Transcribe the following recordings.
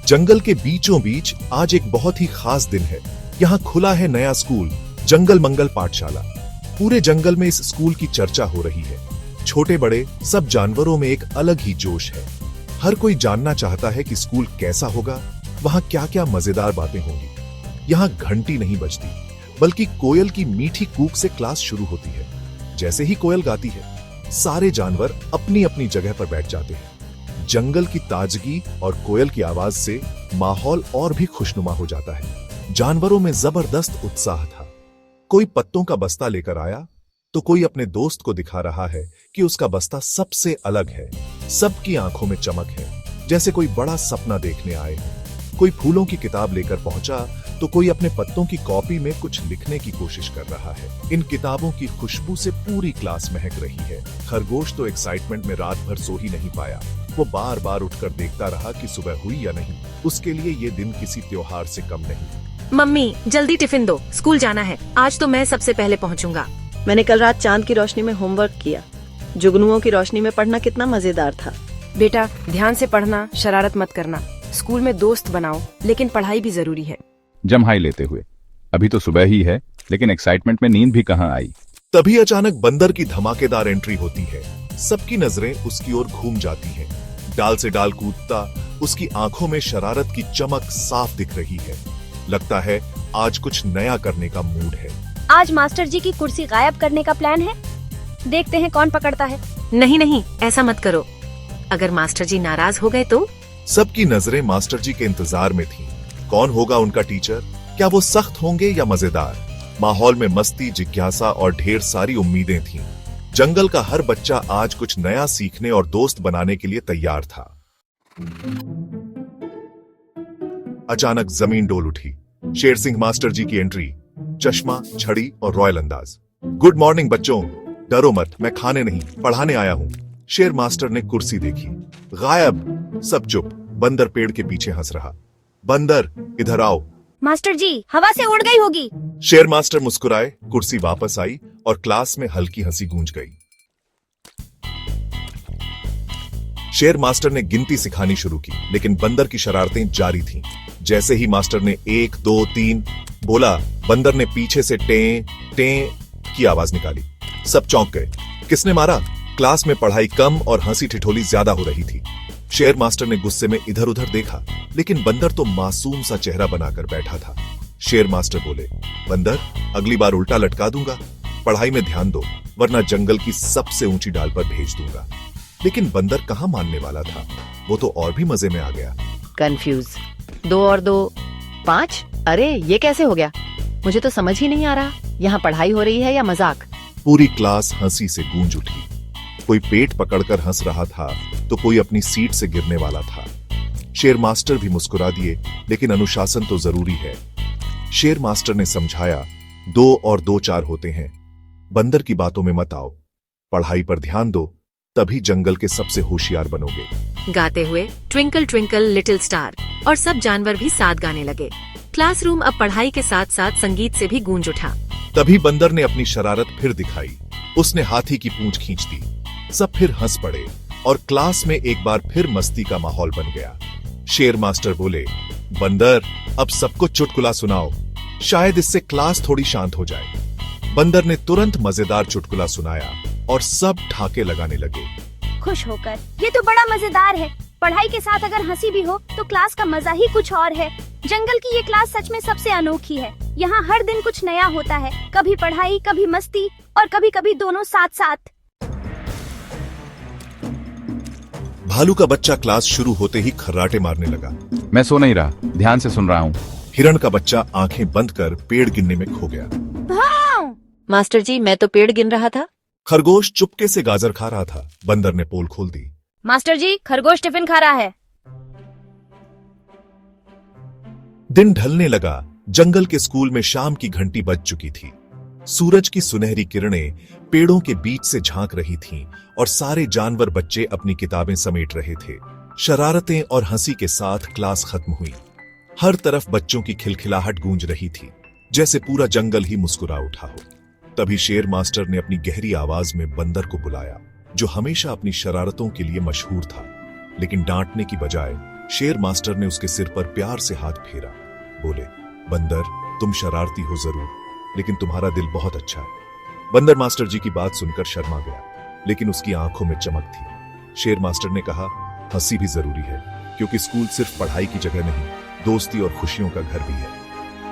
जंगल के बीचों बीच आज एक बहुत ही खास दिन है। यहाँ खुला है नया स्कूल, जंगल मंगल पाठशाला। पूरे जंगल में इस स्कूल की चर्चा हो रही है। छोटे बड़े सब जानवरों में एक अलग ही जोश है। हर कोई जानना चाहता है कि स्कूल कैसा होगा, वहाँ क्या क्या मजेदार बातें होंगी। यहाँ घंटी नहीं बजती, बल्कि कोयल की मीठी कूक से क्लास शुरू होती है। जैसे ही कोयल गाती है, सारे जानवर अपनी अपनी जगह पर बैठ जाते हैं। जंगल की ताजगी और कोयल की आवाज से माहौल और भी खुशनुमा हो जाता है। जानवरों में जबरदस्त उत्साह था। कोई पत्तों का बस्ता लेकर आया तो कोई अपने दोस्त को दिखा रहा है कि उसका बस्ता सबसे अलग है। सबकी आंखों में चमक है, जैसे कोई बड़ा सपना देखने आए। कोई फूलों की किताब लेकर पहुंचा तो कोई अपने पत्तों की कॉपी में कुछ लिखने की कोशिश कर रहा है। इन किताबों की खुशबू से पूरी क्लास महक रही है। खरगोश तो एक्साइटमेंट में रात भर सो ही नहीं पाया। वो बार बार उठकर देखता रहा कि सुबह हुई या नहीं। उसके लिए ये दिन किसी त्योहार से कम नहीं। मम्मी जल्दी टिफिन दो, स्कूल जाना है। आज तो मैं सबसे पहले पहुंचूंगा। मैंने कल रात चांद की रोशनी में होमवर्क किया। जुगनुओं की रोशनी में पढ़ना कितना मजेदार था। बेटा ध्यान से पढ़ना, शरारत मत करना। स्कूल में दोस्त बनाओ, लेकिन पढ़ाई भी जरूरी है। जम्हाई लेते हुए, अभी तो सुबह ही है, लेकिन एक्साइटमेंट में नींद भी कहाँ आई। तभी अचानक बंदर की धमाकेदार एंट्री होती है। सबकी नजरें उसकी ओर घूम जाती हैं। डाल से डाल कूदता, उसकी आंखों में शरारत की चमक साफ दिख रही है। लगता है आज कुछ नया करने का मूड है। आज मास्टर जी की कुर्सी गायब करने का प्लान है। देखते हैं कौन पकड़ता है। नहीं नहीं, ऐसा मत करो। अगर मास्टर जी नाराज हो गए तो? सबकी नजरें मास्टर जी के इंतजार में थीं। कौन होगा उनका टीचर? क्या वो सख्त होंगे या मजेदार? माहौल में मस्ती, जिज्ञासा और ढेर सारी उम्मीदें थीं। जंगल का हर बच्चा आज कुछ नया सीखने और दोस्त बनाने के लिए तैयार था। अचानक जमीन डोल उठी। शेर सिंह मास्टर जी की एंट्री, चश्मा, छड़ी और रॉयल अंदाज। गुड मॉर्निंग बच्चों, डरो मत, मैं खाने नहीं पढ़ाने आया हूँ। शेर मास्टर ने कुर्सी देखी, गायब। सब चुप। बंदर पेड़ के पीछे हंस रहा। बंदर इधर आओ। मास्टर जी हवा से उड़ गई होगी। शेर मास्टर मुस्कुराए, कुर्सी वापस आई और क्लास में हल्की हंसी गूंज गई। शेर मास्टर ने गिनती सिखानी शुरू की, लेकिन बंदर की शरारतें जारी थीं। जैसे ही मास्टर ने 1 2 3 बोला, बंदर ने पीछे से टें टें की आवाज निकाली। सब चौंक गए। किसने मारा? क्लास में पढ़ाई कम और हंसी ठिठोली ज्यादा हो रही थी। शेर मास्टर ने गुस्से में इधर उधर देखा, लेकिन बंदर तो मासूम सा चेहरा बनाकर बैठा था। शेर मास्टर बोले, बंदर अगली बार उल्टा लटका दूंगा। पढ़ाई में ध्यान दो, वरना जंगल की सबसे ऊंची डाल पर भेज दूंगा। लेकिन बंदर कहाँ मानने वाला था। वो तो और भी मजे में आ गया। कंफ्यूज। 2 और 2 5। अरे ये कैसे हो गया? मुझे तो समझ ही नहीं आ रहा, यहाँ पढ़ाई हो रही है या मजाक। पूरी क्लास हंसी से गूंज उठी। कोई पेट पकड़कर हंस रहा था तो कोई अपनी सीट से गिरने वाला था। शेर मास्टर भी मुस्कुरा दिए, लेकिन अनुशासन तो जरूरी है। शेर मास्टर ने समझाया, 2 और 2 4 होते हैं। बंदर की बातों में मत आओ, पढ़ाई पर ध्यान दो, तभी जंगल के सबसे होशियार बनोगे। गाते हुए ट्विंकल ट्विंकल लिटिल स्टार और सब जानवर भी साथ गाने लगे। क्लासरूम अब पढ़ाई के साथ साथ संगीत से भी गूंज उठा। तभी बंदर ने अपनी शरारत फिर दिखाई। उसने हाथी की पूंछ खींच दी। सब फिर हंस पड़े और क्लास में एक बार फिर मस्ती का माहौल बन गया। शेर मास्टर बोले, बंदर अब सबको चुटकुला सुनाओ, शायद इससे क्लास थोड़ी शांत हो जाए। बंदर ने तुरंत मजेदार चुटकुला सुनाया और सब ठाके लगाने लगे। खुश होकर, ये तो बड़ा मजेदार है। पढ़ाई के साथ अगर हंसी भी हो तो क्लास का मजा ही कुछ और है। जंगल की ये क्लास सच में सबसे अनोखी है। यहाँ हर दिन कुछ नया होता है, कभी पढ़ाई, कभी मस्ती और कभी कभी दोनों साथ साथ। भालू का बच्चा क्लास शुरू होते ही खर्राटे मारने लगा। मैं सो नहीं रहा, ध्यान से सुन रहा हूँ। हिरण का बच्चा आंखें बंद कर पेड़ गिनने में खो गया। मास्टर जी मैं तो पेड़ गिन रहा था। खरगोश चुपके से गाजर खा रहा था। बंदर ने पोल खोल दी। मास्टर जी खरगोश टिफिन खा रहा है। दिन ढलने लगा। जंगल के स्कूल में शाम की घंटी बज चुकी थी। सूरज की सुनहरी किरणें पेड़ों के बीच से झांक रही थीं और सारे जानवर बच्चे अपनी किताबें समेट रहे थे। शरारतें और हंसी के साथ क्लास खत्म हुई। हर तरफ बच्चों की खिलखिलाहट गूंज रही थी, जैसे पूरा जंगल ही मुस्कुरा उठा हो। तभी शेर मास्टर ने अपनी गहरी आवाज में बंदर को बुलाया, जो हमेशा अपनी शरारतों के लिए मशहूर था। लेकिन डांटने की बजाय शेर मास्टर ने उसके सिर पर प्यार से हाथ फेरा। बोले, बंदर, तुम शरारती हो जरूर, लेकिन तुम्हारा दिल बहुत अच्छा है। बंदर मास्टर जी की बात सुनकर शर्मा गया, लेकिन उसकी आंखों में चमक थी। शेर मास्टर ने कहा, हंसी भी जरूरी है, क्योंकि स्कूल सिर्फ पढ़ाई की जगह नहीं, दोस्ती और खुशियों का घर भी है।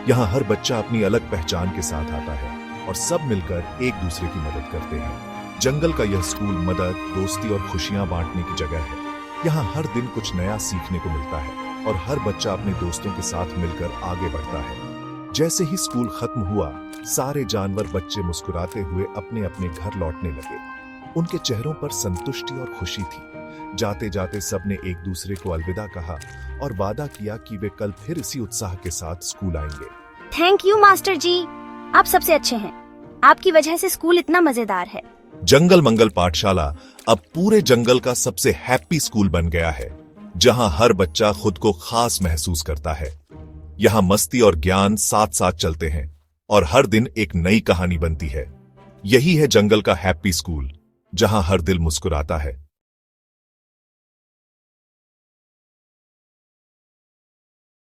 यहाँ हर बच्चा अपनी अलग पहचान के साथ आता है और सब मिलकर एक दूसरे की मदद करते हैं। जंगल का यह स्कूल मदद, दोस्ती और खुशियां बांटने की जगह है। यहाँ हर दिन कुछ नया सीखने को मिलता है और हर बच्चा अपने दोस्तों के साथ मिलकर आगे बढ़ता है। जैसे ही स्कूल खत्म हुआ, सारे जानवर बच्चे मुस्कुराते हुए अपने अपने घर लौटने लगे। उनके चेहरों पर संतुष्टि और खुशी थी। जाते जाते सबने एक दूसरे को अलविदा कहा और वादा किया कि वे कल फिर इसी उत्साह के साथ स्कूल आएंगे। थैंक यू मास्टर जी, आप सबसे अच्छे हैं। आपकी वजह से स्कूल इतना मजेदार है। जंगल मंगल पाठशाला अब पूरे जंगल का सबसे हैप्पी स्कूल बन गया है, जहां हर बच्चा खुद को खास महसूस करता है। यहाँ मस्ती और ज्ञान साथ साथ चलते हैं और हर दिन एक नई कहानी बनती है। यही है जंगल का हैप्पी स्कूल, जहां हर दिल मुस्कुराता है